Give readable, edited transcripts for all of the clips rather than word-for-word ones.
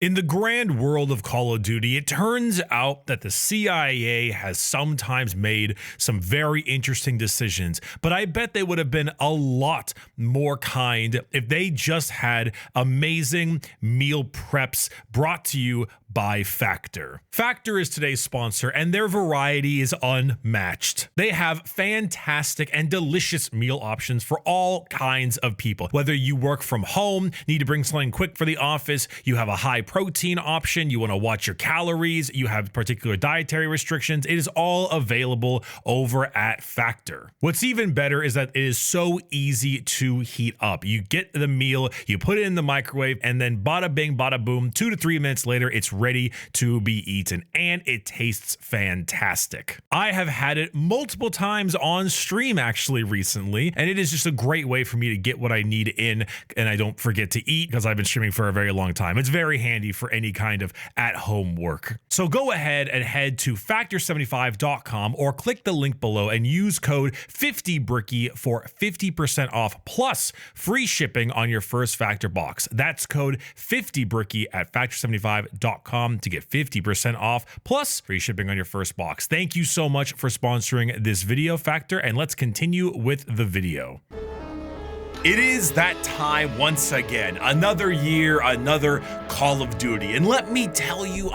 In the grand world of Call of Duty, it turns out that the CIA has sometimes made some very interesting decisions, but I bet they would have been a lot more kind if they just had amazing meal preps brought to you by Factor. Factor is today's sponsor, and their variety is unmatched. They have fantastic and delicious meal options for all kinds of people. Whether you work from home, need to bring something quick for the office, you have a high protein option, you want to watch your calories, you have particular dietary restrictions, it is all available over at Factor. What's even better is that it is so easy to heat up. You get the meal, you put it in the microwave, and then bada bing, bada boom, 2 to 3 minutes later, it's ready to be eaten, and it tastes fantastic. I have had it multiple times on stream actually recently, and it is just a great way for me to get what I need in, and I don't forget to eat because I've been streaming for a very long time. It's very handy for any kind of at-home work. So go ahead and head to factor75.com or click the link below and use code 50Bricky for 50% off plus free shipping on your first Factor box. That's code 50Bricky at factor75.com to get 50% off plus free shipping on your first box. Thank you so much for sponsoring this video, Factor, and let's continue with the video. It is that time once again, another year, another Call of Duty, and let me tell you,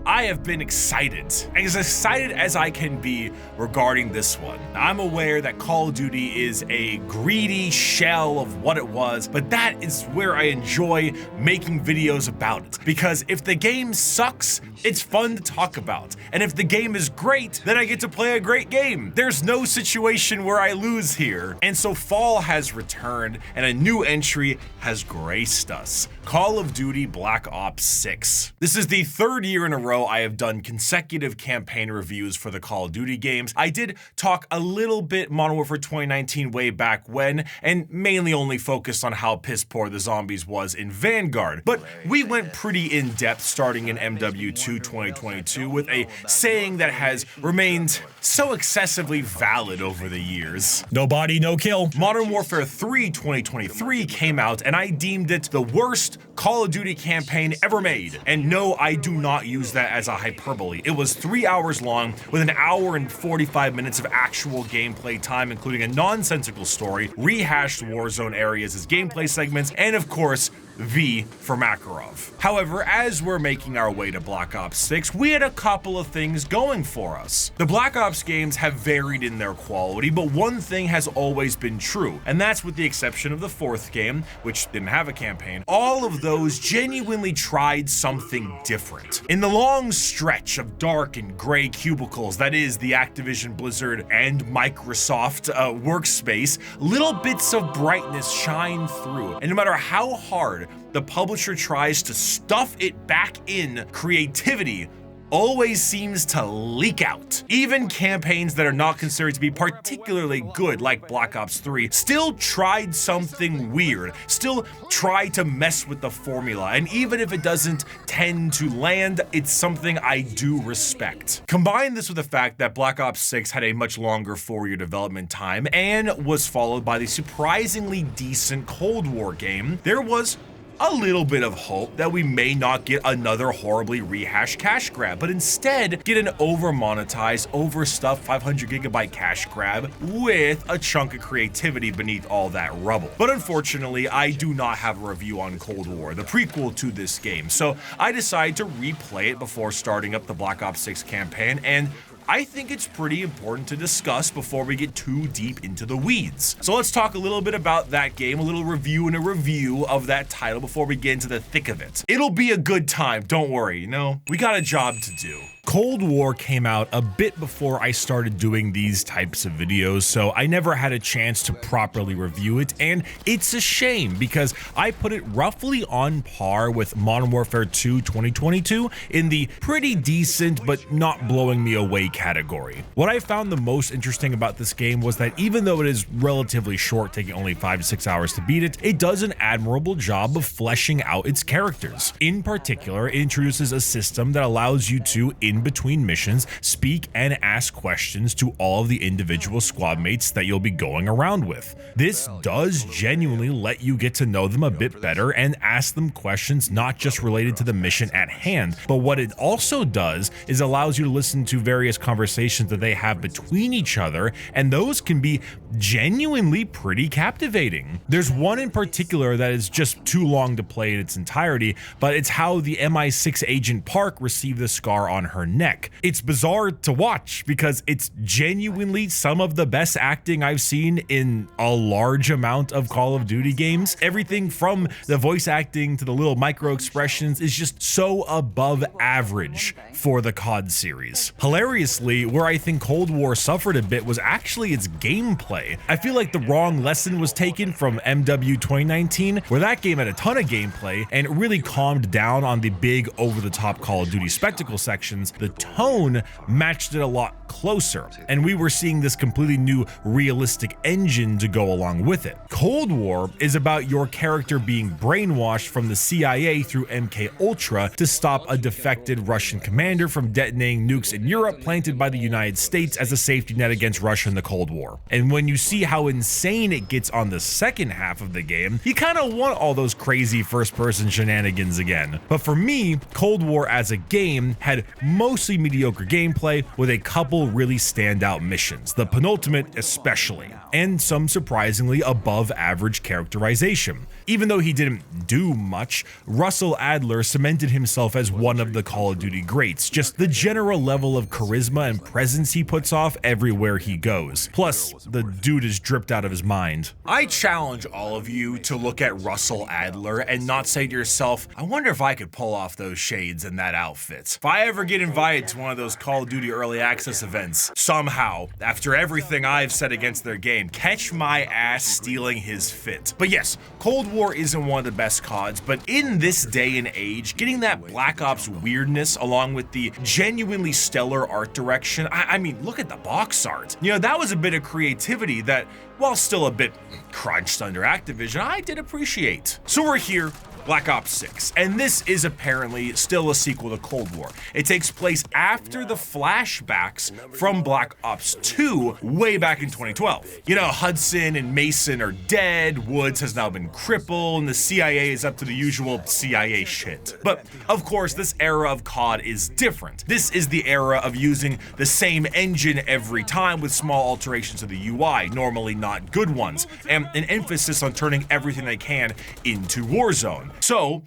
I have been excited as I can be regarding this one. I'm aware that Call of Duty is a greedy shell of what it was, but that is where I enjoy making videos about it. Because if the game sucks, it's fun to talk about. And if the game is great, then I get to play a great game. There's no situation where I lose here. And so fall has returned and a new entry has graced us. Call of Duty Black Ops 6. This is the third year in a row I have done consecutive campaign reviews for the Call of Duty games. I did talk a little bit Modern Warfare 2019 way back when, and mainly only focused on how piss poor the zombies was in Vanguard. But we went pretty in depth starting in MW2 2022 with a saying that has remained so excessively valid over the years. No body, no kill. Modern Warfare 3 2023 came out and I deemed it the worst Call of Duty campaign ever made. And no, I do not use that as a hyperbole. It was 3 hours long with an hour and 45 minutes of actual gameplay time, including a nonsensical story, rehashed Warzone areas as gameplay segments, and of course, V for Makarov. However, as we're making our way to Black Ops 6, we had a couple of things going for us. The Black Ops games have varied in their quality, but one thing has always been true, and that's with the exception of the fourth game, which didn't have a campaign. All of those genuinely tried something different. In the long stretch of dark and gray cubicles that is the Activision Blizzard and Microsoft workspace, little bits of brightness shine through, and no matter how hard the publisher tries to stuff it back in, creativity always seems to leak out. Even campaigns that are not considered to be particularly good, like Black Ops 3, still tried something weird, still tried to mess with the formula, and even if it doesn't tend to land, it's something I do respect. Combine this with the fact that Black Ops 6 had a much longer 4-year development time and was followed by the surprisingly decent Cold War game, there was a little bit of hope that we may not get another horribly rehashed cash grab, but instead get an over-monetized, overstuffed 500GB cash grab with a chunk of creativity beneath all that rubble. But unfortunately, I do not have a review on Cold War, the prequel to this game, so I decided to replay it before starting up the Black Ops 6 campaign, and I think it's pretty important to discuss before we get too deep into the weeds. So let's talk a little bit about that game, a little review and a review of that title before we get into the thick of it. It'll be a good time, don't worry, you know, we got a job to do. Cold War came out a bit before I started doing these types of videos, so I never had a chance to properly review it, and it's a shame because I put it roughly on par with Modern Warfare 2 2022 in the pretty decent but not blowing me away category. What I found the most interesting about this game was that even though it is relatively short, taking only 5 to 6 hours to beat it, it does an admirable job of fleshing out its characters. In particular, it introduces a system that allows you to in between missions, speak and ask questions to all of the individual squad mates that you'll be going around with. This does genuinely let you get to know them a bit better and ask them questions not just related to the mission at hand, but what it also does is allows you to listen to various conversations that they have between each other, and those can be genuinely pretty captivating. There's one in particular that is just too long to play in its entirety, but it's how the MI6 agent Park received the scar on her neck. It's bizarre to watch because it's genuinely some of the best acting I've seen in a large amount of Call of Duty games. Everything from the voice acting to the little micro expressions is just so above average for the COD series. Hilariously, where I think Cold War suffered a bit was actually its gameplay. I feel like the wrong lesson was taken from MW 2019, where that game had a ton of gameplay and it really calmed down on the big over-the-top Call of Duty spectacle sections. The tone matched it a lot closer, and we were seeing this completely new realistic engine to go along with it. Cold War is about your character being brainwashed from the CIA through MK Ultra to stop a defected Russian commander from detonating nukes in Europe planted by the United States as a safety net against Russia in the Cold War. And when you see how insane it gets on the second half of the game, you kind of want all those crazy first-person shenanigans again. But for me, Cold War as a game had mostly mediocre gameplay with a couple really standout missions, the penultimate especially, and some surprisingly above average characterization. Even though he didn't do much, Russell Adler cemented himself as one of the Call of Duty greats, just the general level of charisma and presence he puts off everywhere he goes. Plus, the dude is dripped out of his mind. I challenge all of you to look at Russell Adler and not say to yourself, I wonder if I could pull off those shades in that outfit. If I ever get invited to one of those Call of Duty early access events, somehow, after everything I've said against their game, catch my ass stealing his fit. But yes, Cold War isn't one of the best CODs, but in this day and age, getting that Black Ops weirdness along with the genuinely stellar art direction, I mean, look at the box art. You know, that was a bit of creativity that, while still a bit crunched under Activision, I did appreciate. So we're here, Black Ops 6, and this is apparently still a sequel to Cold War. It takes place after the flashbacks from Black Ops 2 way back in 2012. You know, Hudson and Mason are dead, Woods has now been crippled, and the CIA is up to the usual CIA shit. But of course, this era of COD is different. This is the era of using the same engine every time with small alterations to the UI, normally not good ones, and an emphasis on turning everything they can into Warzone. So,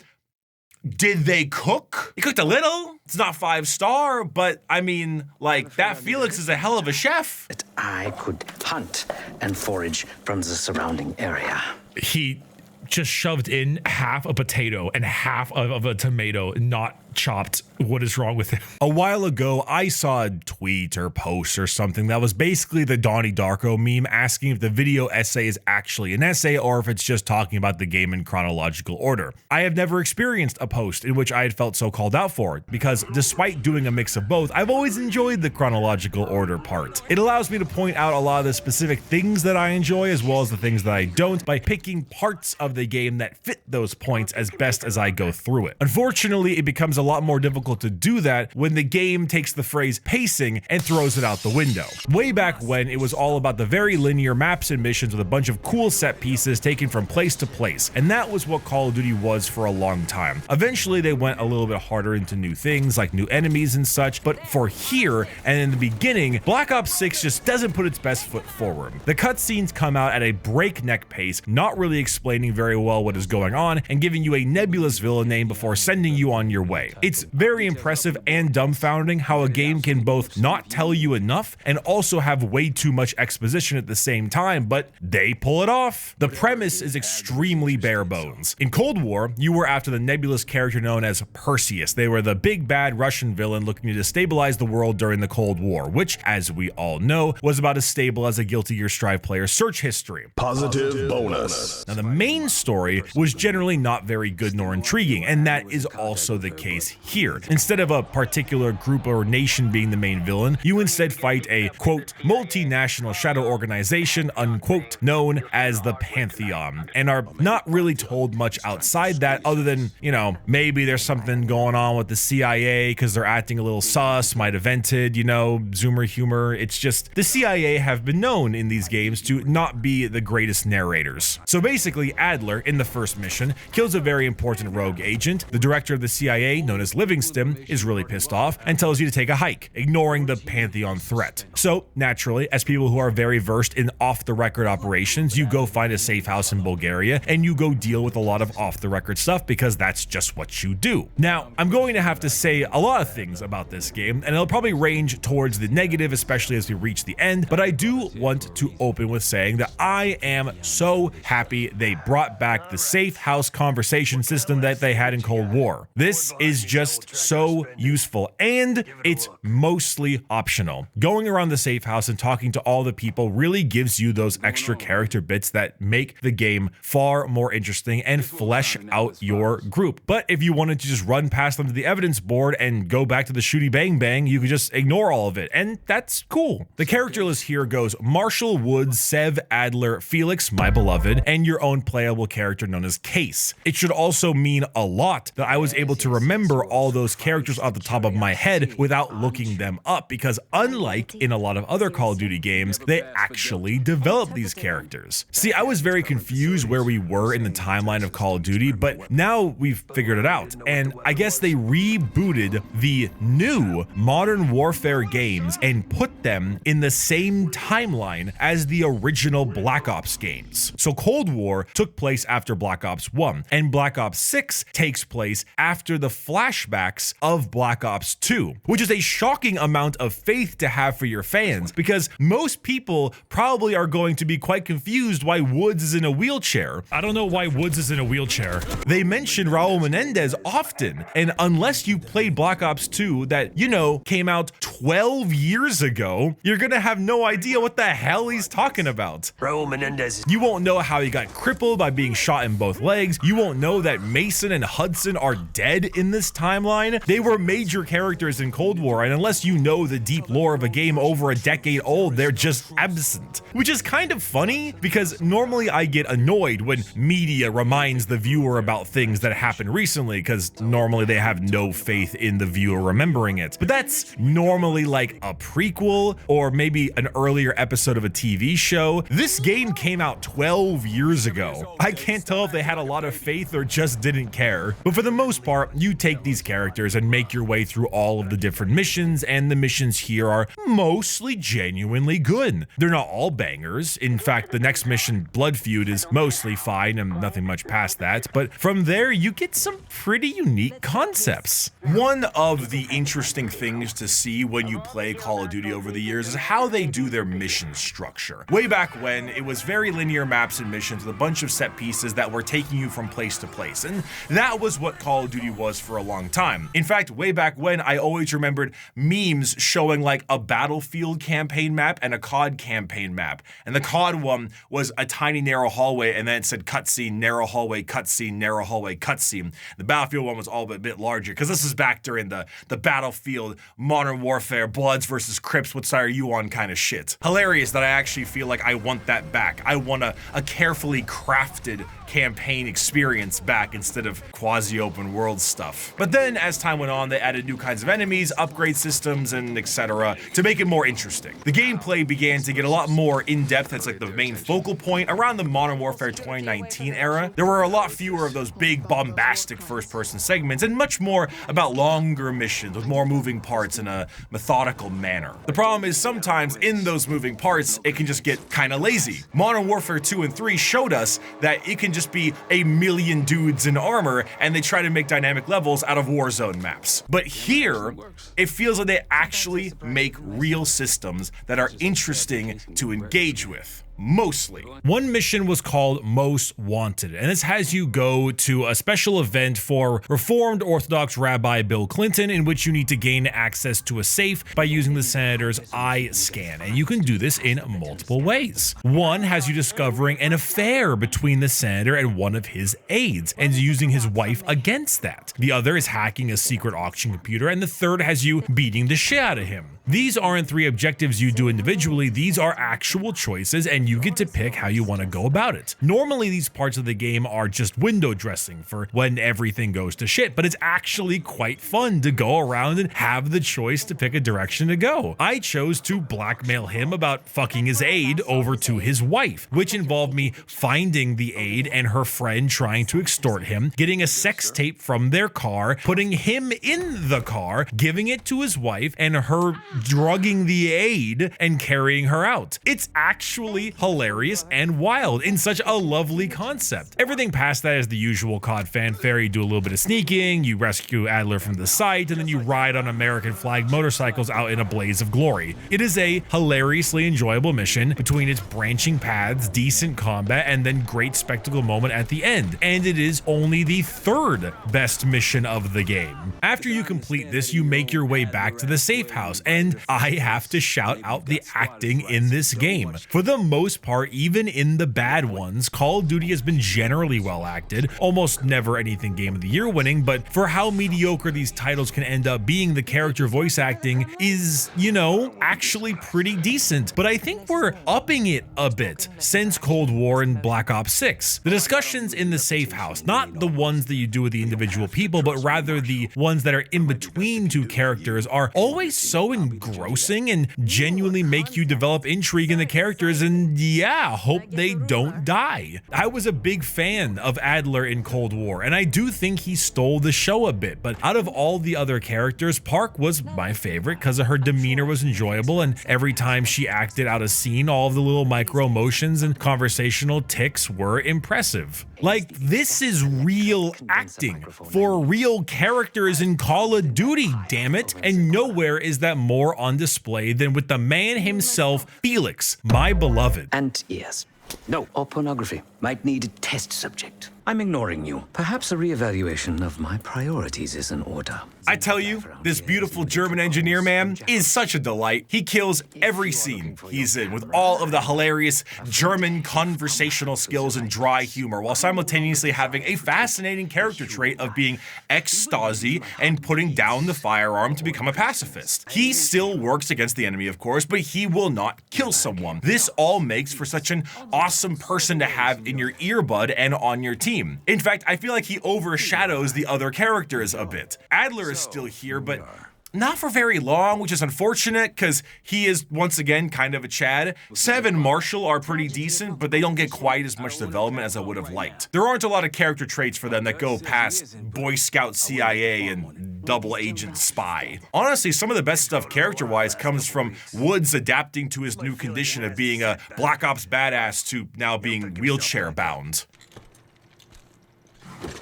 did they cook? They cooked a little. It's not 5-star, but I mean, like, that Felix is a hell of a chef. That I could hunt and forage from the surrounding area. He just shoved in half a potato and half of a tomato, not chopped. What is wrong with him? A while ago, I saw a tweet or post or something that was basically the Donnie Darko meme asking if the video essay is actually an essay or if it's just talking about the game in chronological order. I have never experienced a post in which I had felt so called out for it, because despite doing a mix of both, I've always enjoyed the chronological order part. It allows me to point out a lot of the specific things that I enjoy as well as the things that I don't by picking parts of the game that fit those points as best as I go through it. Unfortunately, it becomes a lot more difficult to do that when the game takes the phrase pacing and throws it out the window. Way back when, it was all about the very linear maps and missions with a bunch of cool set pieces taken from place to place, and that was what Call of Duty was for a long time. Eventually, they went a little bit harder into new things like new enemies and such, but for here and in the beginning, Black Ops 6 just doesn't put its best foot forward. The cutscenes come out at a breakneck pace, not really explaining very well what is going on and giving you a nebulous villain name before sending you on your way. It's very impressive and dumbfounding how a game can both not tell you enough and also have way too much exposition at the same time, but they pull it off. The premise is extremely bare bones. In Cold War, you were after the nebulous character known as Perseus. They were the big bad Russian villain looking to destabilize the world during the Cold War, which, as we all know, was about as stable as a Guilty Gear Strive player's search history. Positive bonus. Now, the main story was generally not very good nor intriguing, and that is also the case here. Instead of a particular group or nation being the main villain, you instead fight a, quote, multinational shadow organization, unquote, known as the Pantheon, and are not really told much outside that other than, you know, maybe there's something going on with the CIA because they're acting a little sus, might have vented, you know, zoomer humor. It's just the CIA have been known in these games to not be the greatest narrators. So basically, Adler, in the first mission, kills a very important rogue agent. The director of the CIA, known as Livingston, is really pissed off and tells you to take a hike, ignoring the Pantheon threat. So naturally, as people who are very versed in off-the-record operations, you go find a safe house in Bulgaria and you go deal with a lot of off-the-record stuff because that's just what you do. Now, I'm going to have to say a lot of things about this game, and it'll probably range towards the negative, especially as we reach the end, but I do want to open with saying that I am so happy they brought back the safe house conversation system that they had in Cold War. This is just so useful, and it's mostly optional. Going around the safe house and talking to all the people really gives you those extra character bits that make the game far more interesting and flesh out your group. But if you wanted to just run past them to the evidence board and go back to the shooty bang bang, you could just ignore all of it, and that's cool. The character list here goes Marshall, Woods, Sev, Adler, Felix, my beloved, and your own playable character known as Case. It should also mean a lot that I was able to remember all those characters off the top of my head without looking them up, because unlike in a lot of other Call of Duty games, they actually developed these characters. See, I was very confused where we were in the timeline of Call of Duty, but now we've figured it out, and I guess they rebooted the new Modern Warfare games and put them in the same timeline as the original Black Ops games. So Cold War took place after Black Ops 1, and Black Ops 6 takes place after the flashbacks of Black Ops 2, which is a shocking amount of faith to have for your fans, because most people probably are going to be quite confused why Woods is in a wheelchair. I don't know why Woods is in a wheelchair. They mention Raul Menendez often, and unless you played Black Ops 2 that, you know, came out 12 years ago, you're gonna have no idea what the hell he's talking about. Raul Menendez. You won't know how he got crippled by being shot in both legs. You won't know that Mason and Hudson are dead in this timeline. They were major characters in Cold War, and unless you know the deep lore of a game over a decade old, they're just absent. Which is kind of funny, because normally I get annoyed when media reminds the viewer about things that happened recently, because normally they have no faith in the viewer remembering it. But that's normally like a prequel or maybe an earlier episode of a TV show. This game came out 12 years ago. I can't tell if they had a lot of faith or just didn't care. But for the most part, you take these characters and make your way through all of the different missions, and the missions here are mostly genuinely good. They're not all bangers. In fact, the next mission, Blood Feud, is mostly fine and nothing much past that. But from there, you get some pretty unique concepts. One of the interesting things to see when you play Call of Duty over the years is how they do their mission structure. Way back when, it was very linear maps and missions with a bunch of set pieces that were taking you from place to place, and that was what Call of Duty was for a long time. In fact, way back when, I always remembered memes showing like a Battlefield campaign map and a COD campaign map, and the COD one was a tiny narrow hallway, and then it said cutscene, narrow hallway, cutscene, narrow hallway, cutscene. The Battlefield one was all a bit larger, because this is back during the Battlefield, Modern Warfare, Bloods versus Crips, what side are you on kind of shit. Hilarious that I actually feel like I want that back. I want a carefully crafted campaign experience back instead of quasi-open world stuff. But then as time went on, they added new kinds of enemies, upgrade systems, and etc. to make it more interesting. The gameplay began to get a lot more in-depth as like the main focal point around the Modern Warfare 2019 era. There were a lot fewer of those big bombastic first-person segments and much more about longer missions with more moving parts in a methodical manner. The problem is sometimes in those moving parts, it can just get kind of lazy. Modern Warfare 2 and 3 showed us that it can just be a million dudes in armor and they try to make dynamic levels out of Warzone maps. But here, it feels like they actually make real systems that are interesting to engage with. Mostly. One mission was called Most Wanted, and this has you go to a special event for Reformed Orthodox Rabbi Bill Clinton, in which you need to gain access to a safe by using the senator's eye scan, and you can do this in multiple ways. One has you discovering an affair between the senator and one of his aides, and using his wife against that. The other is hacking a secret auction computer, and the third has you beating the shit out of him. These aren't 3 objectives you do individually, these are actual choices, and you get to pick how you want to go about it. Normally, these parts of the game are just window dressing for when everything goes to shit, but it's actually quite fun to go around and have the choice to pick a direction to go. I chose to blackmail him about fucking his aide over to his wife, which involved me finding the aide and her friend trying to extort him, getting a sex tape from their car, putting him in the car, giving it to his wife, and her drugging the aide and carrying her out. It's actually hilarious and wild in such a lovely concept. Everything past that is the usual COD fanfare. You do a little bit of sneaking, you rescue Adler from the site, and then you ride on American flag motorcycles out in a blaze of glory. It is a hilariously enjoyable mission between its branching paths, decent combat, and then great spectacle moment at the end. And it is only the 3rd best mission of the game. After you complete this, you make your way back to the safe house, and I have to shout out the acting in this game. For the most part, even in the bad ones, Call of Duty has been generally well acted, almost never anything Game of the Year winning, but for how mediocre these titles can end up being, the character voice acting is, you know, actually pretty decent. But I think we're upping it a bit since Cold War and Black Ops 6. The discussions in the safe house, not the ones that you do with the individual people, but rather the ones that are in between 2 characters, are always so engrossing and genuinely make you develop intrigue in the characters, and yeah, hope they don't die. I was a big fan of Adler in Cold War, and I do think he stole the show a bit, but out of all the other characters, Park was my favorite because her demeanor was enjoyable, and every time she acted out a scene, all of the little micro emotions and conversational tics were impressive. Like, this is real acting for real characters in Call of Duty, damn it, and nowhere is that more on display than with the man himself, Felix, my beloved. And ears. No, or pornography. Might need a test subject. I'm ignoring you. Perhaps a reevaluation of my priorities is in order. I tell you, this beautiful German engineer man is such a delight. He kills every scene he's in with all of the hilarious German conversational skills and dry humor, while simultaneously having a fascinating character trait of being ex-Stasi and putting down the firearm to become a pacifist. He still works against the enemy, of course, but he will not kill someone. This all makes for such an awesome person to have in your earbud and on your team. In fact, I feel like he overshadows the other characters a bit. Adler is still here, but not for very long, which is unfortunate because he is, once again, kind of a Chad. Seb and Marshall are pretty decent, but they don't get quite as much development as I would have liked. There aren't a lot of character traits for them that go past Boy Scout CIA and double agent spy. Honestly, some of the best stuff character-wise comes from Woods adapting to his new condition of being a Black Ops badass to now being wheelchair-bound.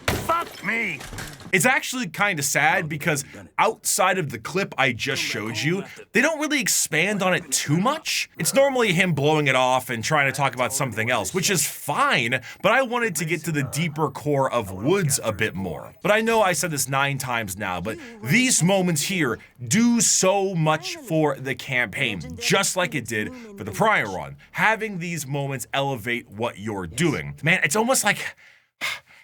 Fuck me! It's actually kind of sad because outside of the clip I just showed you, they don't really expand on it too much. It's normally him blowing it off and trying to talk about something else, which is fine, but I wanted to get to the deeper core of Woods a bit more. But I know I said this 9 times now, but these moments here do so much for the campaign, just like it did for the prior run. Having these moments elevate what you're doing. Man, it's almost like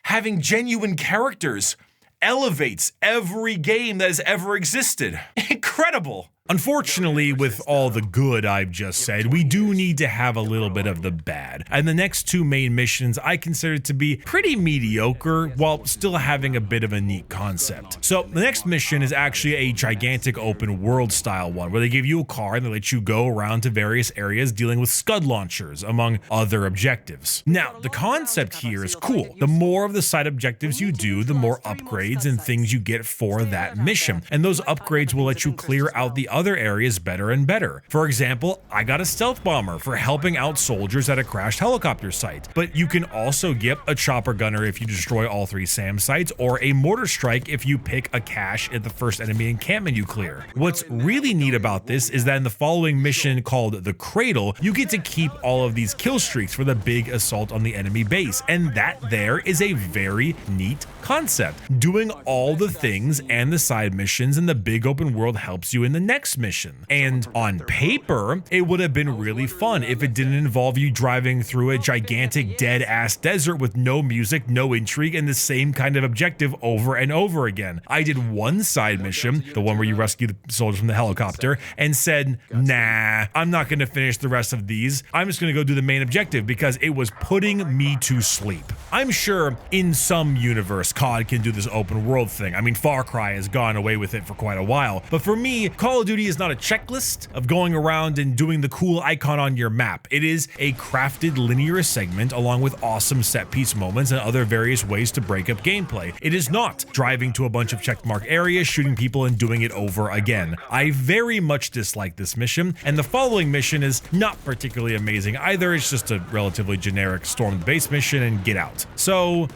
having genuine characters elevates every game that has ever existed. Incredible. Unfortunately, with all the good I've just said, we do need to have a little bit of the bad. And the next 2 main missions I consider to be pretty mediocre while still having a bit of a neat concept. So the next mission is actually a gigantic open world style one where they give you a car and they let you go around to various areas dealing with scud launchers, among other objectives. Now, the concept here is cool. The more of the side objectives you do, the more upgrades and things you get for that mission. And those upgrades will let you clear out the other areas better and better. For example, I got a stealth bomber for helping out soldiers at a crashed helicopter site, but you can also get a chopper gunner if you destroy all 3 SAM sites, or a mortar strike if you pick a cache at the first enemy encampment you clear. What's really neat about this is that in the following mission called the Cradle, you get to keep all of these kill streaks for the big assault on the enemy base, and that there is a very neat concept. Doing all the things and the side missions in the big open world helps you in the next mission. And on paper, it would have been really fun if it didn't involve you driving through a gigantic dead-ass desert with no music, no intrigue, and the same kind of objective over and over again. I did one side mission, the one where you rescue the soldiers from the helicopter, and said, nah, I'm not gonna finish the rest of these. I'm just gonna go do the main objective because it was putting me to sleep. I'm sure in some universe, COD can do this open world thing. I mean, Far Cry has gone away with it for quite a while, but for me, Call of Duty is not a checklist of going around and doing the cool icon on your map. It is a crafted linear segment along with awesome set piece moments and other various ways to break up gameplay. It is not driving to a bunch of checkmark areas, shooting people and doing it over again. I very much dislike this mission, and the following mission is not particularly amazing either. It's just a relatively generic storm the base mission and get out. So,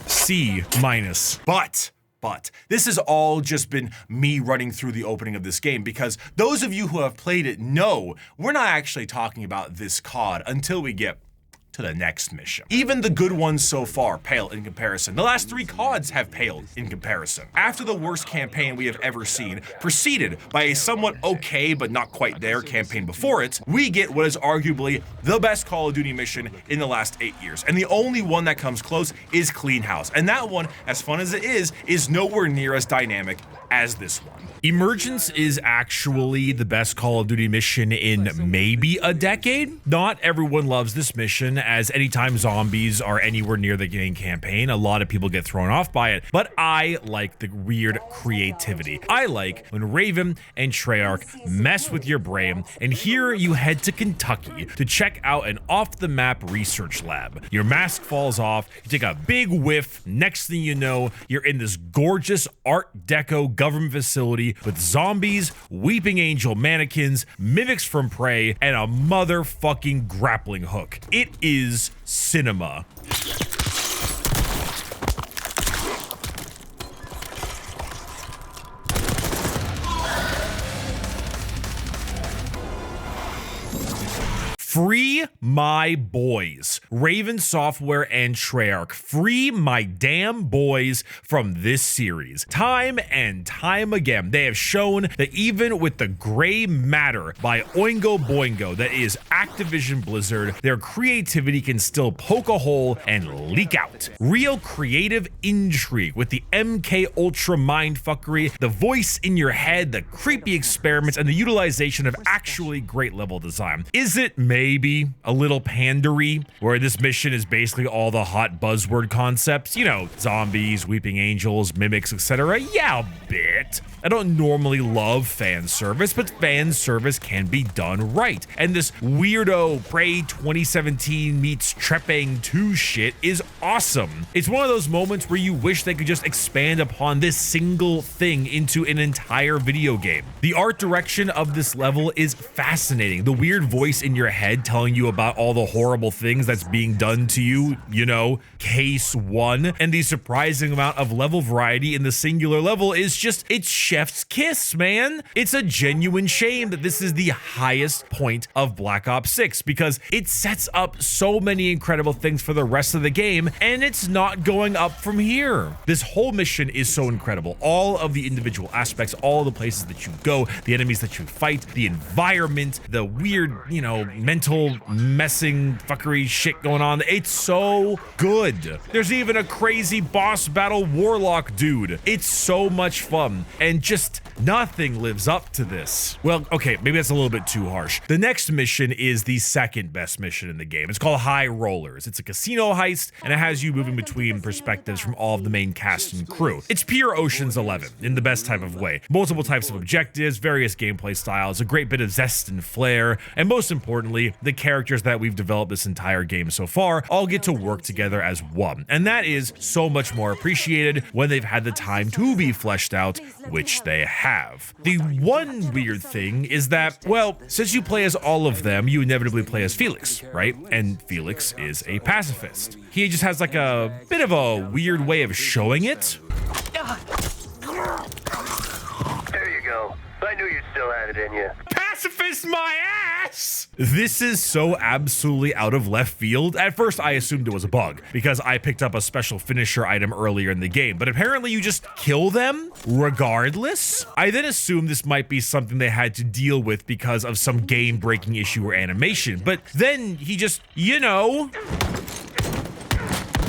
C-. But this has all just been me running through the opening of this game, because those of you who have played it know we're not actually talking about this COD until we get to the next mission. Even the good ones so far pale in comparison. The last 3 CODs have paled in comparison. After the worst campaign we have ever seen, preceded by a somewhat okay but not quite there campaign before it, we get what is arguably the best Call of Duty mission in the last 8 years. And the only one that comes close is Clean House. And that one, as fun as it is nowhere near as dynamic as this one. Emergence is actually the best Call of Duty mission in maybe a decade. Not everyone loves this mission, as anytime zombies are anywhere near the main campaign, a lot of people get thrown off by it, but I like the weird creativity. I like when Raven and Treyarch mess with your brain, and here you head to Kentucky to check out an off-the-map research lab. Your mask falls off, you take a big whiff, next thing you know, you're in this gorgeous Art Deco government facility with zombies, weeping angel mannequins, mimics from Prey, and a motherfucking grappling hook. It is cinema. Free my boys. Raven Software and Treyarch. Free my damn boys from this series. Time and time again, they have shown that even with the gray matter by Oingo Boingo that is Activision Blizzard, their creativity can still poke a hole and leak out. Real creative intrigue with the MK Ultra mindfuckery, the voice in your head, the creepy experiments, and the utilization of actually great level design. Is it maybe a little pandery, where this mission is basically all the hot buzzword concepts? You know, zombies, weeping angels, mimics, etc. Yeah, a bit. I don't normally love fan service, but fan service can be done right. And this weirdo Prey 2017 meets Trepang 2 shit is awesome. It's one of those moments where you wish they could just expand upon this single thing into an entire video game. The art direction of this level is fascinating. The weird voice in your head telling you about all the horrible things that's being done to you, you know, case 1, and the surprising amount of level variety in the singular level is just, it's chef's kiss, man. It's a genuine shame that this is the highest point of Black Ops 6, because it sets up so many incredible things for the rest of the game, and it's not going up from here. This whole mission is so incredible. All of the individual aspects, all the places that you go, the enemies that you fight, the environment, the weird, you know, mental messing fuckery shit going on. It's so good. There's even a crazy boss battle warlock dude. It's so much fun, and just nothing lives up to this. Well, okay, maybe that's a little bit too harsh. The next mission is the second best mission in the game. It's called High Rollers. It's a casino heist, and it has you moving between perspectives from all of the main cast and crew. It's pure Ocean's 11 in the best type of way. Multiple types of objectives, various gameplay styles, a great bit of zest and flair, and most importantly, essentially the characters that we've developed this entire game so far all get to work together as one. And that is so much more appreciated when they've had the time to be fleshed out, which they have. The one weird thing is that, well, since you play as all of them, you inevitably play as Felix, right? And Felix is a pacifist. He just has like a bit of a weird way of showing it. There you go. I knew you still had it in you. Pacifist my ass! This is so absolutely out of left field. At first, I assumed it was a bug because I picked up a special finisher item earlier in the game, but apparently you just kill them regardless. I then assumed this might be something they had to deal with because of some game-breaking issue or animation, but then he just, you know...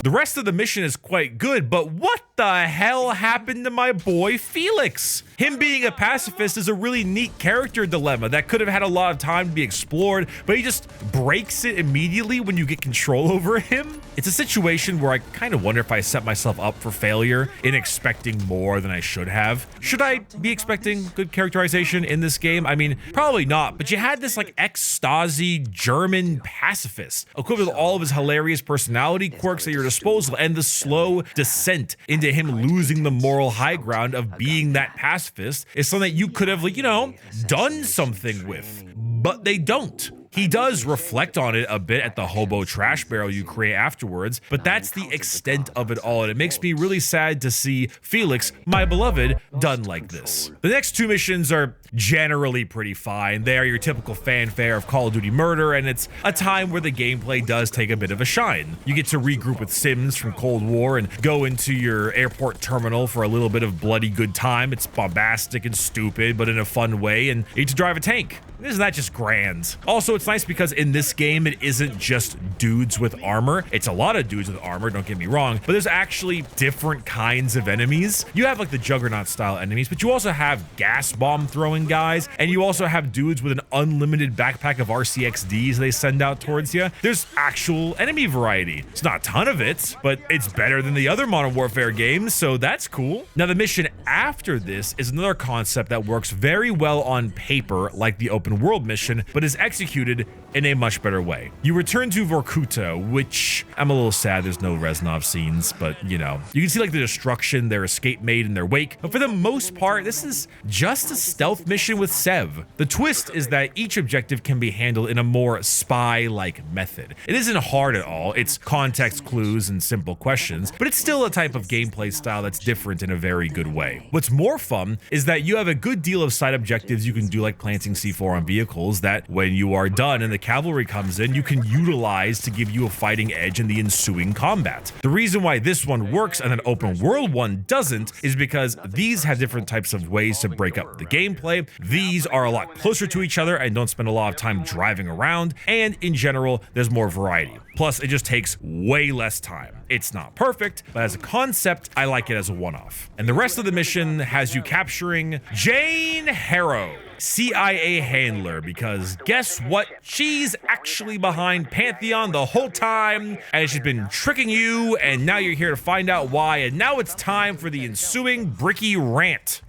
The rest of the mission is quite good, but what the hell happened to my boy Felix? Him being a pacifist is a really neat character dilemma that could have had a lot of time to be explored, but he just breaks it immediately when you get control over him. It's a situation where I kind of wonder if I set myself up for failure in expecting more than I should have. Should I be expecting good characterization in this game? I mean, probably not, but you had this like ex-Stasi German pacifist, equipped with all of his hilarious personality quirks at your disposal, and the slow descent into him losing the moral high ground of being that pacifist is something that you could have, like, you know, done something with, but they don't. He does reflect on it a bit at the hobo trash barrel you create afterwards, but that's the extent of it all, and it makes me really sad to see Felix, my beloved, done like this. The next two missions are generally pretty fine. They are your typical fanfare of Call of Duty murder, and it's a time where the gameplay does take a bit of a shine. You get to regroup with Sims from Cold War and go into your airport terminal for a little bit of bloody good time. It's bombastic and stupid, but in a fun way, and you get to drive a tank. Isn't that just grand? Also, it's nice because in this game, it isn't just dudes with armor. It's a lot of dudes with armor, don't get me wrong, but there's actually different kinds of enemies. You have like the Juggernaut style enemies, but you also have gas bomb throwing guys, and you also have dudes with an unlimited backpack of RCXDs they send out towards you. There's actual enemy variety. It's not a ton of it, but it's better than the other Modern Warfare games, so that's cool. Now, the mission after this is another concept that works very well on paper, like the open world mission, but is executed in a much better way. You return to Vorkuta, which I'm a little sad there's no Reznov scenes, but you know, you can see like the destruction their escape made in their wake, but for the most part, this is just a stealth mission with Sev. The twist is that each objective can be handled in a more spy-like method. It isn't hard at all, it's context clues and simple questions, but it's still a type of gameplay style that's different in a very good way. What's more fun is that you have a good deal of side objectives you can do, like planting C4 on vehicles that when you are done and the cavalry comes in, you can utilize to give you a fighting edge in the ensuing combat. The reason why this one works and an open world one doesn't is because these have different types of ways to break up the gameplay. These are a lot closer to each other and don't spend a lot of time driving around, and in general, there's more variety. Plus, it just takes way less time. It's not perfect, but as a concept, I like it as a one-off. And the rest of the mission has you capturing Jane Harrow, CIA handler, because guess what? She's actually behind Pantheon the whole time, and she's been tricking you, and now you're here to find out why, and now it's time for the ensuing Bricky rant.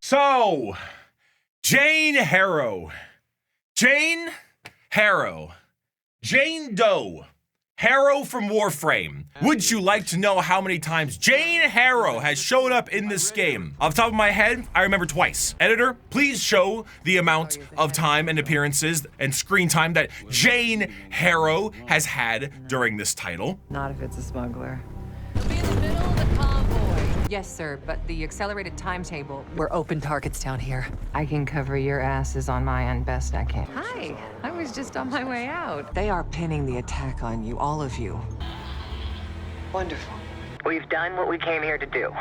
So, Jane Harrow. Jane Harrow. Jane Doe. Harrow from Warframe. Would you like to know how many times Jane Harrow has shown up in this game? Off the top of my head, I remember twice. Editor, please show the amount of time and appearances and screen time that Jane Harrow has had during this title. Not if it's a smuggler. You'll be in the middle of the convoy. Yes, sir, but the accelerated timetable... We're open targets down here. I can cover your asses on my end best I can. Hi, I was just on my way out. They are pinning the attack on you, all of you. Wonderful. We've done what we came here to do.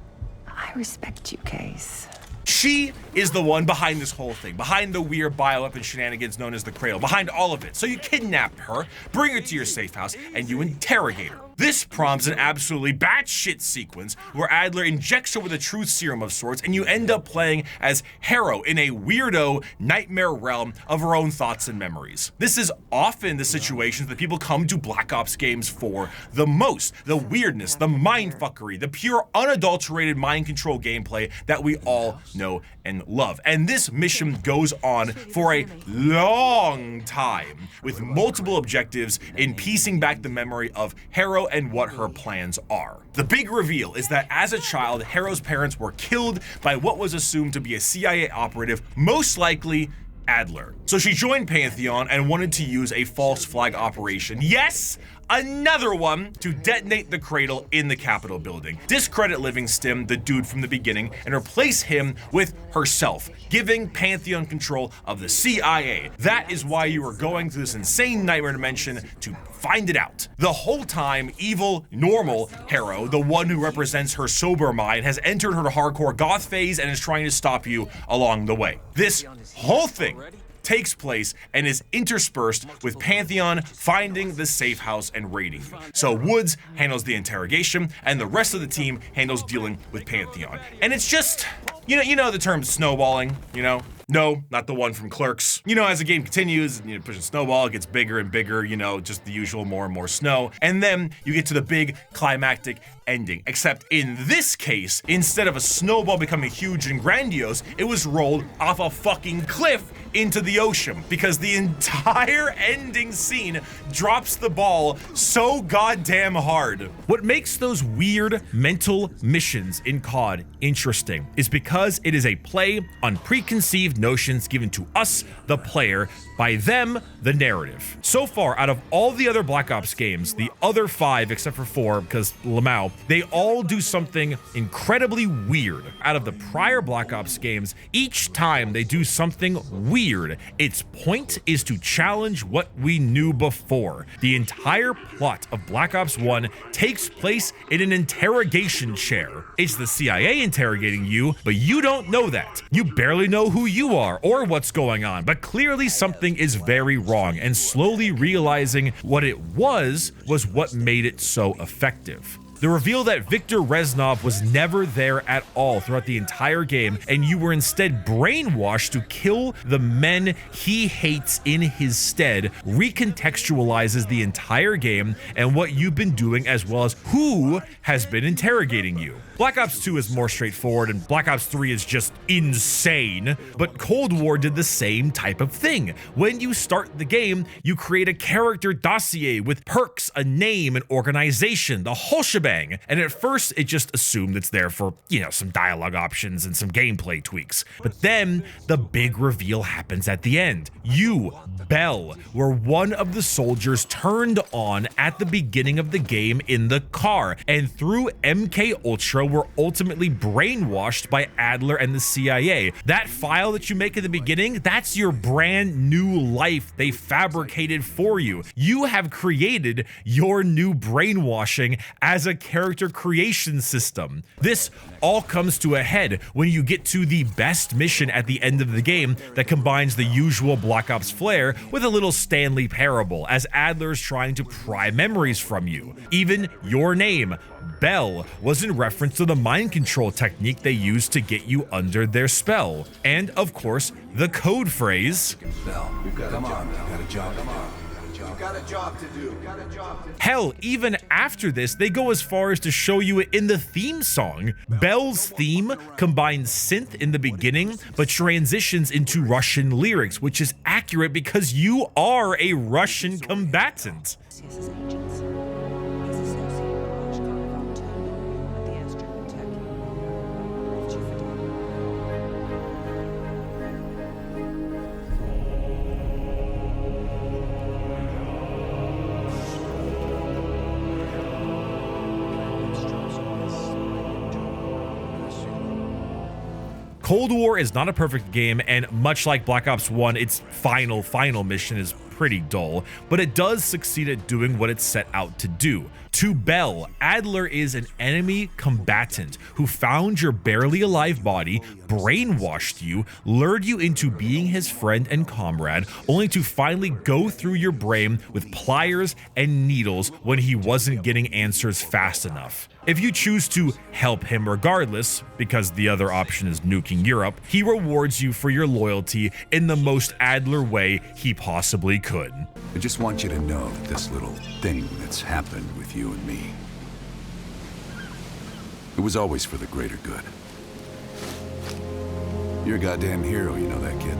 I respect you, Case. She is the one behind this whole thing, behind the weird bioweapon shenanigans known as the Cradle, behind all of it. So you kidnap her, bring her to your safe house, and you interrogate her. This prompts an absolutely batshit sequence where Adler injects her with a truth serum of sorts, and you end up playing as Harrow in a weirdo nightmare realm of her own thoughts and memories. This is often the situations that people come to Black Ops games for the most. The weirdness, the mindfuckery, the pure unadulterated mind control gameplay that we all know and love. And this mission goes on for a long time, with multiple objectives in piecing back the memory of Harrow and what her plans are. The big reveal is that as a child, Harrow's parents were killed by what was assumed to be a CIA operative, most likely Adler. So she joined Pantheon and wanted to use a false flag operation. Yes, another one to detonate the cradle in the Capitol building. Discredit Livingston, the dude from the beginning, and replace him with herself, giving Pantheon control of the CIA. That is why you are going through this insane nightmare dimension to find it out. The whole time, evil, normal Harrow, the one who represents her sober mind, has entered her hardcore goth phase and is trying to stop you along the way. This whole thing takes place and is interspersed with Pantheon finding the safe house and raiding you. So Woods handles the interrogation, and the rest of the team handles dealing with Pantheon. And it's just, you know the term snowballing, you know? No, not the one from Clerks. You know, as the game continues, you push a snowball, it gets bigger and bigger, you know, just the usual more and more snow. And then you get to the big climactic ending. Except in this case, instead of a snowball becoming huge and grandiose, it was rolled off a fucking cliff into the ocean, because the entire ending scene drops the ball so goddamn hard. What makes those weird mental missions in COD interesting is because it is a play on preconceived notions given to us, the player, by them, the narrative. So far, out of all the other Black Ops games, the other 5 except for 4, because Lamau, they all do something incredibly weird. Out of the prior Black Ops games, each time they do something weird, its point is to challenge what we knew before. The entire plot of Black Ops 1 takes place in an interrogation chair. It's the CIA interrogating you, but you don't know that. You barely know who you are or what's going on, but clearly something is very wrong, and slowly realizing what it was what made it so effective. The reveal that Viktor Reznov was never there at all throughout the entire game, and you were instead brainwashed to kill the men he hates in his stead, recontextualizes the entire game and what you've been doing, as well as who has been interrogating you. Black Ops 2 is more straightforward, and Black Ops 3 is just insane, but Cold War did the same type of thing. When you start the game, you create a character dossier with perks, a name, an organization, the whole shebang. And at first, it just assumed it's there for, some dialogue options and some gameplay tweaks. But then the big reveal happens at the end. You, Bell, were one of the soldiers turned on at the beginning of the game in the car, and through MK Ultra were ultimately brainwashed by Adler and the CIA. That file that you make at the beginning, that's your brand new life they fabricated for you. You have created your new brainwashing as a character creation system. This all comes to a head when you get to the best mission at the end of the game that combines the usual Black Ops flair with a little Stanley Parable, as Adler's trying to pry memories from you. Even your name, Bell, was in reference to the mind control technique they used to get you under their spell. And of course, the code phrase, Bell, we've got a job. Got a job. Come on. Got a job to do. Hell, even after this, they go as far as to show you it in the theme song. Bell's theme combines synth in the beginning, but transitions into Russian lyrics, which is accurate because you are a Russian combatant. Cold War is not a perfect game, and much like Black Ops 1, its final mission is pretty dull, but it does succeed at doing what it set out to do. To Bell, Adler is an enemy combatant who found your barely alive body, brainwashed you, lured you into being his friend and comrade, only to finally go through your brain with pliers and needles when he wasn't getting answers fast enough. If you choose to help him regardless, because the other option is nuking Europe, he rewards you for your loyalty in the most Adler way he possibly could. I just want you to know that this little thing that's happened with you and me, it was always for the greater good. You're a goddamn hero, you know that, kid.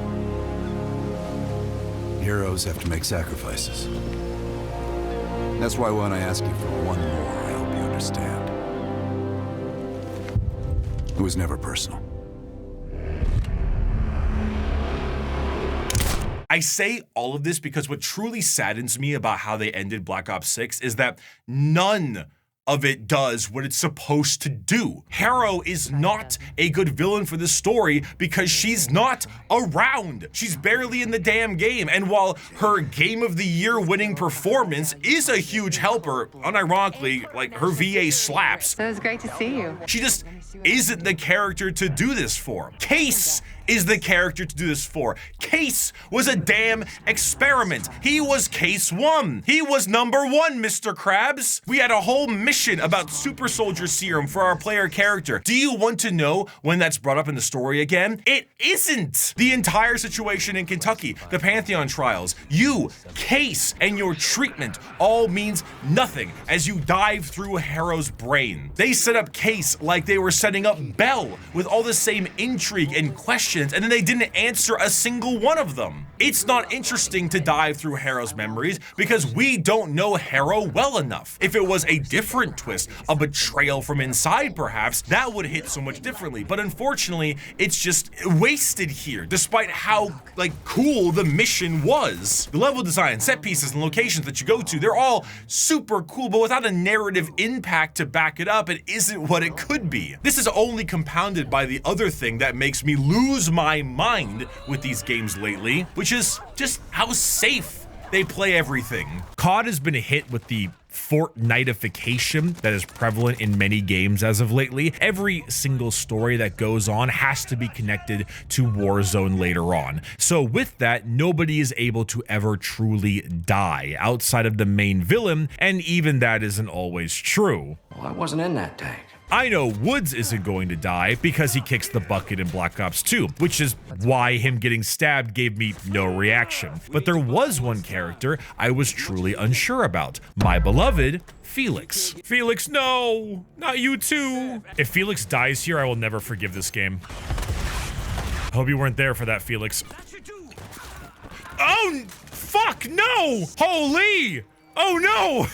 Heroes have to make sacrifices. That's why when I ask you for one more, I hope you understand. It was never personal. I say all of this because what truly saddens me about how they ended Black Ops 6 is that none of it does what it's supposed to do. Harrow is not a good villain for this story because she's not around. She's barely in the damn game. And while her Game of the Year winning performance is a huge helper, unironically, like her VA slaps. So it was great to see you. She just isn't the character to do this for. Case is the character to do this for. Case was a damn experiment. He was Case 1. He was number 1, Mr. Krabs. We had a whole mission about super soldier serum for our player character. Do you want to know when that's brought up in the story again? It isn't. The entire situation in Kentucky, the Pantheon trials, you, Case, and your treatment all means nothing as you dive through Harrow's brain. They set up Case like they were setting up Bell with all the same intrigue and questions, and then they didn't answer a single one of them. It's not interesting to dive through Harrow's memories because we don't know Harrow well enough. If it was a different twist, a betrayal from inside perhaps, that would hit so much differently. But unfortunately, it's just wasted here, despite how cool the mission was. The level design, set pieces, and locations that you go to, they're all super cool, but without a narrative impact to back it up, it isn't what it could be. This is only compounded by the other thing that makes me lose my mind with these games lately, which is just how safe they play everything. COD has been hit with the Fortnite-ification that is prevalent in many games as of lately. Every single story that goes on has to be connected to Warzone later on. So with that, nobody is able to ever truly die outside of the main villain, and even that isn't always true. Well, I wasn't in that tank. I know Woods isn't going to die because he kicks the bucket in Black Ops 2, which is why him getting stabbed gave me no reaction. But there was one character I was truly unsure about. My beloved Felix. Felix, no! Not you too! If Felix dies here, I will never forgive this game. Hope you weren't there for that, Felix. Oh, fuck, no! Holy! Oh no!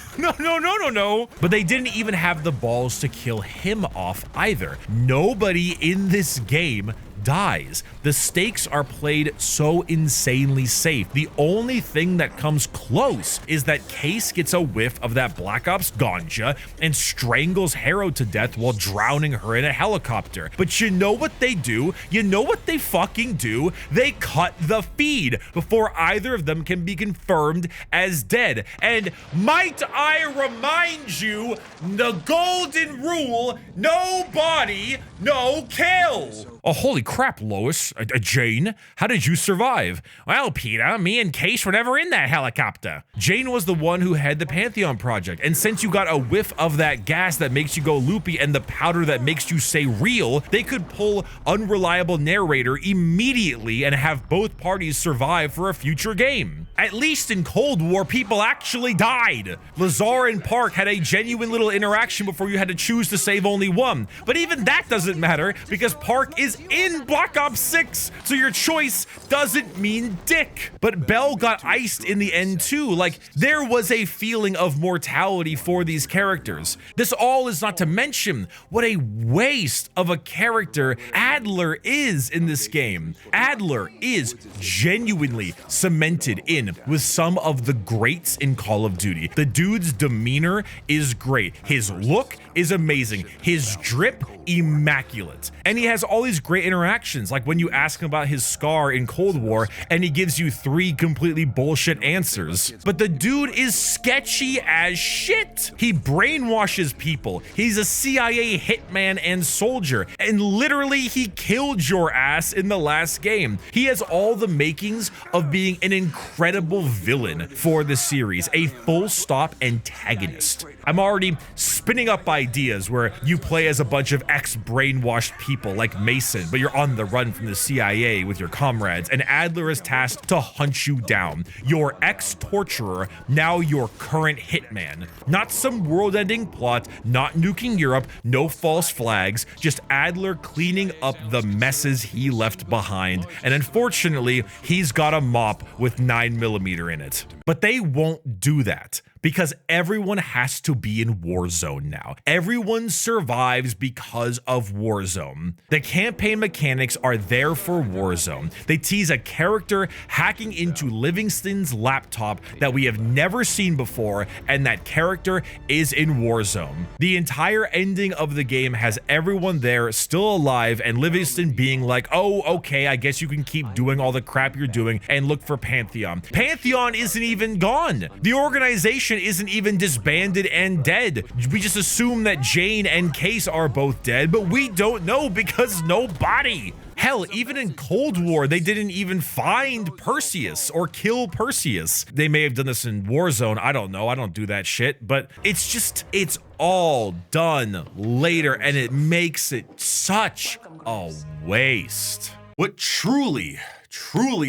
No. But they didn't even have the balls to kill him off either. Nobody in this game dies. The stakes are played so insanely safe. The only thing that comes close is that Case gets a whiff of that Black Ops ganja and strangles Harrow to death while drowning her in a helicopter. But you know what they do? You know what they fucking do? They cut the feed before either of them can be confirmed as dead. And might I remind you, the golden rule, no body, no kill. Oh, holy crap, Lois. Jane, how did you survive? Well, Peter, me and Case were never in that helicopter. Jane was the one who had the Pantheon project, and since you got a whiff of that gas that makes you go loopy and the powder that makes you say real, they could pull unreliable narrator immediately and have both parties survive for a future game. At least in Cold War, people actually died. Lazar and Park had a genuine little interaction before you had to choose to save only one. But even that doesn't matter because Park is in Black Ops 6, so your choice doesn't mean dick. But Bell got iced in the end too. Like, there was a feeling of mortality for these characters. This all is not to mention what a waste of a character Adler is in this game. Adler is genuinely cemented in with some of the greats in Call of Duty. The dude's demeanor is great. His look is amazing. His drip, immaculate. And he has all these great interactions, like when you ask him about his scar in Cold War, and he gives you 3 completely bullshit answers. But the dude is sketchy as shit. He brainwashes people. He's a CIA hitman and soldier, and literally he killed your ass in the last game. He has all the makings of being an incredible villain for the series, a full stop antagonist. I'm already spinning up ideas where you play as a bunch of ex-brainwashed people like Mason, but you're on the run from the CIA with your comrades, and Adler is tasked to hunt you down. Your ex-torturer, now your current hitman. Not some world-ending plot, not nuking Europe, no false flags, just Adler cleaning up the messes he left behind, and unfortunately, he's got a mop with 9mm in it. But they won't do that, because everyone has to be in Warzone now. Everyone survives because of Warzone. The campaign mechanics are there for Warzone. They tease a character hacking into Livingston's laptop that we have never seen before, and that character is in Warzone. The entire ending of the game has everyone there still alive, and Livingston being like, oh, okay, I guess you can keep doing all the crap you're doing and look for Pantheon. Pantheon isn't even gone. The organization isn't even disbanded and dead. We just assume that Jane and Case are both dead, but we don't know because nobody. Hell, even in Cold War, they didn't even find Perseus or kill Perseus. They may have done this in Warzone. I don't know. I don't do that shit. But it's all done later, and it makes it such a waste. What truly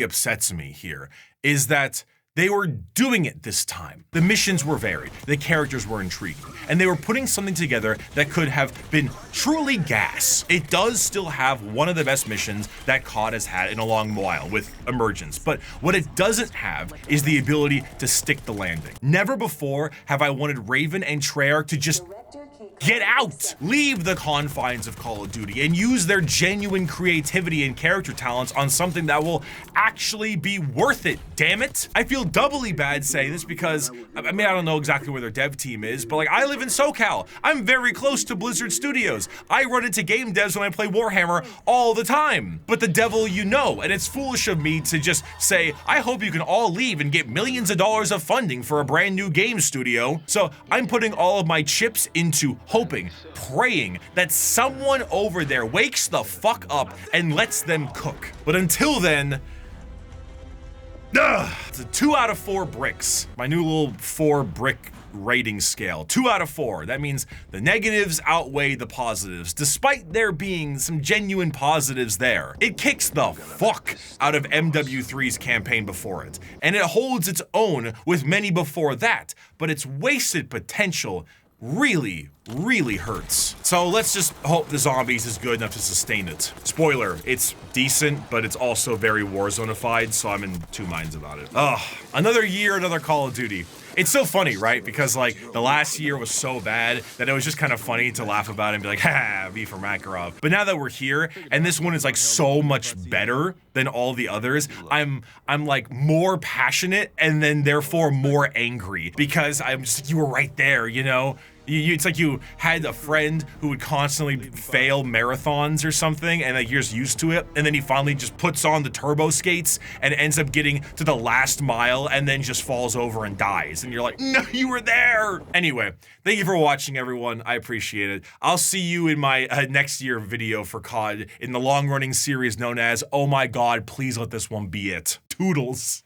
upsets me here is that they were doing it this time. The missions were varied, the characters were intriguing, and they were putting something together that could have been truly gas. It does still have one of the best missions that COD has had in a long while with Emergence, but what it doesn't have is the ability to stick the landing. Never before have I wanted Raven and Treyarch to just get out, leave the confines of Call of Duty, and use their genuine creativity and character talents on something that will actually be worth it, damn it. I feel doubly bad saying this because, I mean, I don't know exactly where their dev team is, but like, I live in SoCal. I'm very close to Blizzard Studios. I run into game devs when I play Warhammer all the time. But the devil you know, and it's foolish of me to just say, I hope you can all leave and get millions of dollars of funding for a brand new game studio. So I'm putting all of my chips into hoping, praying that someone over there wakes the fuck up and lets them cook. But until then, it's a 2 out of 4 bricks. My new little 4 brick rating scale. 2 out of 4. That means the negatives outweigh the positives, despite there being some genuine positives there. It kicks the fuck out of MW3's campaign before it, and it holds its own with many before that, but its wasted potential really hurts. So let's just hope the zombies is good enough to sustain it. Spoiler, it's decent, but it's also very Warzone-ified, so I'm in 2 minds about it. Ugh, another year, another Call of Duty. It's so funny, right? Because like the last year was so bad that it was just kind of funny to laugh about it and be like, ha, V for Makarov. But now that we're here and this one is like so much better than all the others, I'm like more passionate and then therefore more angry because I'm just, you were right there, you know? It's like you had a friend who would constantly fail marathons or something, and like you're just used to it, and then he finally just puts on the turbo skates and ends up getting to the last mile and then just falls over and dies. And you're like, no, you were there. Anyway, thank you for watching, everyone. I appreciate it. I'll see you in my next year video for COD in the long-running series known as, oh my god, please let this one be it. Toodles.